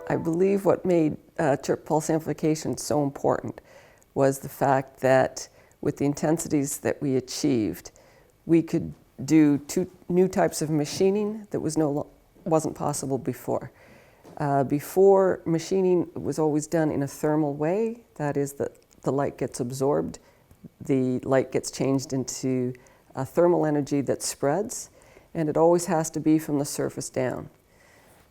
I believe what made chirp pulse amplification so important was the fact that with the intensities that we achieved, we could do two new types of machining that wasn't possible before. Before, machining was always done in a thermal way. That is, the light gets absorbed, the light gets changed into a thermal energy that spreads, and it always has to be from the surface down.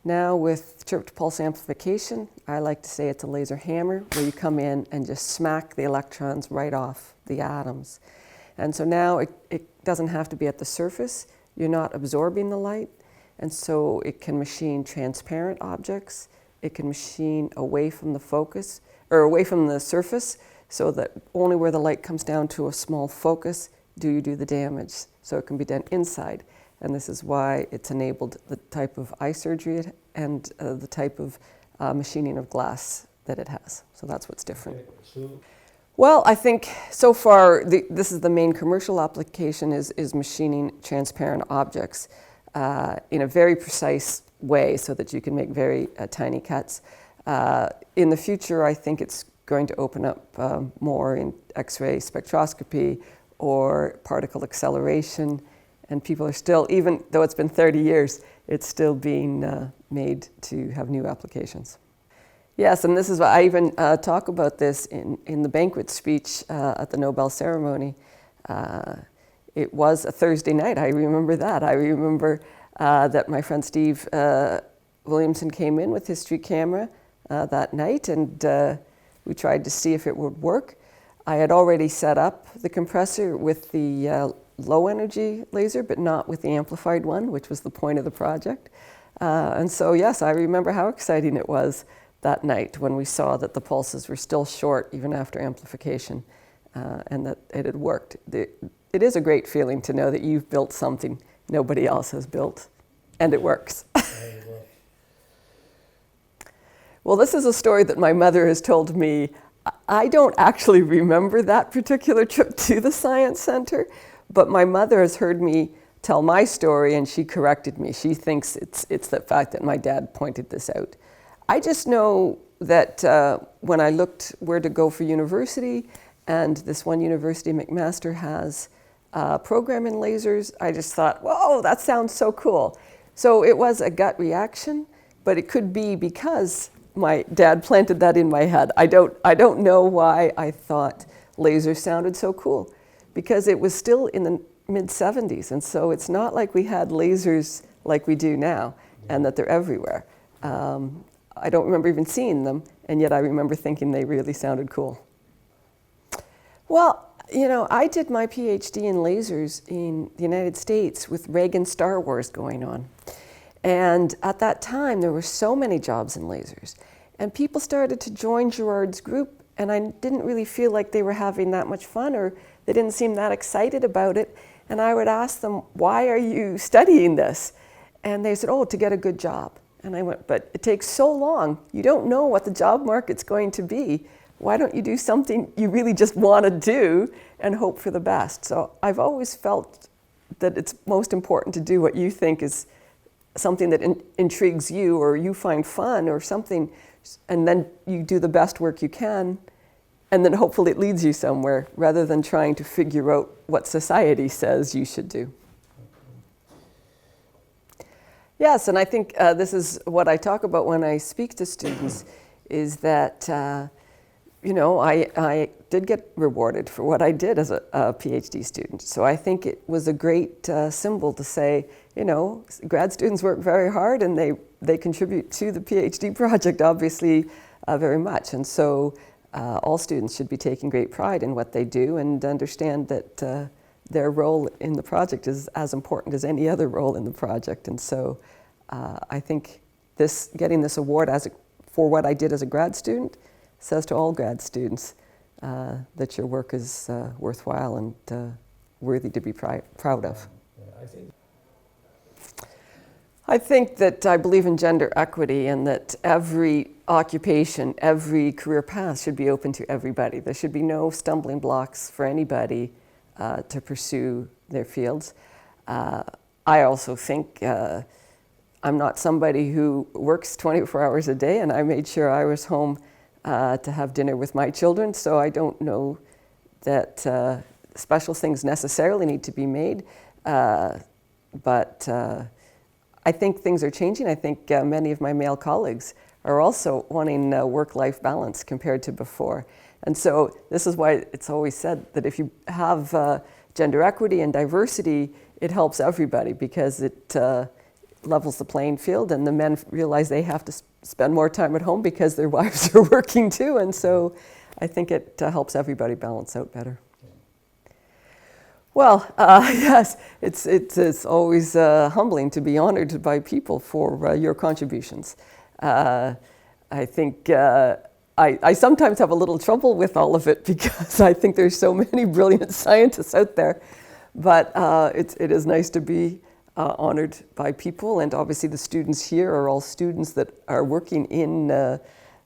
Now with chirp pulse amplification, I like to say it's a laser hammer where you come in and just smack the electrons right off the atoms. And so now it doesn't have to be at the surface. You're not absorbing the light. And so it can machine transparent objects. It can machine away from the focus, or away from the surface, so that only where the light comes down to a small focus do you do the damage. So it can be done inside. And this is why it's enabled the type of eye surgery and the type of machining of glass that it has. So that's what's different. Okay, well, I think so far this is the main commercial application is machining transparent objects in a very precise way so that you can make very tiny cuts. In the future, I think it's going to open up more in X-ray spectroscopy or particle acceleration. And people are still, even though it's been 30 years, it's still being made to have new applications. Yes, and this is why I even talk about this in the banquet speech at the Nobel ceremony. It was a Thursday night, I remember that. I remember that my friend Steve Williamson came in with his street camera that night, and we tried to see if it would work. I had already set up the compressor with the low energy laser, but not with the amplified one, which was the point of the project. And so yes, I remember how exciting it was that night when we saw that the pulses were still short even after amplification, and that it had worked. It is a great feeling to know that you've built something nobody else has built, and it works. Well, this is a story that my mother has told me. I don't actually remember that particular trip to the Science Center, but my mother has heard me tell my story, and she corrected me. She thinks it's the fact that my dad pointed this out. I just know that when I looked where to go for university, and this one university, McMaster, has a program in lasers, I just thought, whoa, that sounds so cool. So it was a gut reaction, but it could be because my dad planted that in my head. I don't know why I thought lasers sounded so cool, because it was still in the mid-70s, and so it's not like we had lasers like we do now, and that they're everywhere. I don't remember even seeing them, and yet I remember thinking they really sounded cool. Well, you know, I did my PhD in lasers in the United States with Reagan Star Wars going on. And at that time, there were so many jobs in lasers. And people started to join Gerard's group, and I didn't really feel like they were having that much fun, or they didn't seem that excited about it. And I would ask them, why are you studying this? And they said, oh, to get a good job. And I went, but it takes so long. You don't know what the job market's going to be. Why don't you do something you really just want to do and hope for the best? So I've always felt that it's most important to do what you think is something that intrigues you, or you find fun or something, and then you do the best work you can, and then hopefully it leads you somewhere, rather than trying to figure out what society says you should do. Yes, and I think this is what I talk about when I speak to students, is that you know, I did get rewarded for what I did as a PhD student. So I think it was a great symbol to say, you know, grad students work very hard, and they contribute to the PhD project, obviously, very much. And so all students should be taking great pride in what they do, and understand that their role in the project is as important as any other role in the project. And so I think getting this award for what I did as a grad student says to all grad students that your work is worthwhile and worthy to be proud of. I think that I believe in gender equity, and that every occupation, every career path should be open to everybody. There should be no stumbling blocks for anybody to pursue their fields. I also think I'm not somebody who works 24 hours a day, and I made sure I was home to have dinner with my children, so I don't know that special things necessarily need to be made, but I think things are changing. I think many of my male colleagues are also wanting work-life balance compared to before. And so this is why it's always said that if you have gender equity and diversity, it helps everybody because it levels the playing field, and the men realize they have to spend more time at home because their wives are working too. And so I think it helps everybody balance out better. Well, yes, it's always humbling to be honored by people for your contributions. I think I sometimes have a little trouble with all of it because I think there's so many brilliant scientists out there, but it is nice to be honored by people, and obviously the students here are all students that are working in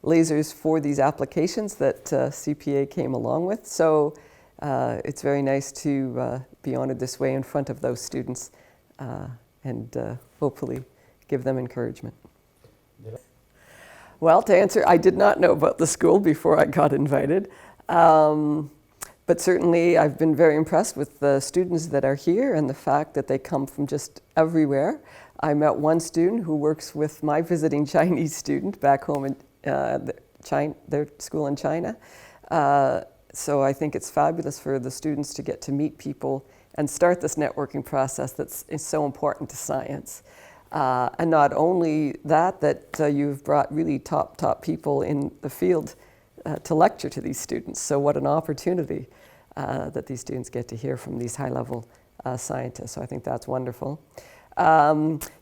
lasers for these applications that CPA came along with. So it's very nice to be honored this way in front of those students and hopefully give them encouragement. Well, to answer, I did not know about the school before I got invited, but certainly I've been very impressed with the students that are here and the fact that they come from just everywhere. I met one student who works with my visiting Chinese student back home in their school in China. So I think it's fabulous for the students to get to meet people and start this networking process is so important to science. And not only that you've brought really top people in the field to lecture to these students. So what an opportunity that these students get to hear from these high-level scientists. So I think that's wonderful.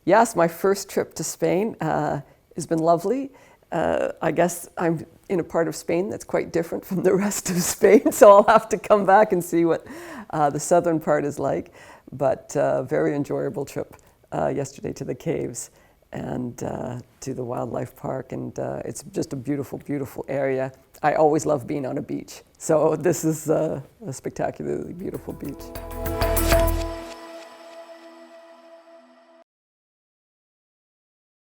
Yes, my first trip to Spain has been lovely. I guess I'm in a part of Spain that's quite different from the rest of Spain, so I'll have to come back and see what the southern part is like. But very enjoyable trip yesterday to the caves and to the wildlife park, and it's just a beautiful, beautiful area. I always love being on a beach, so this is a spectacularly beautiful beach.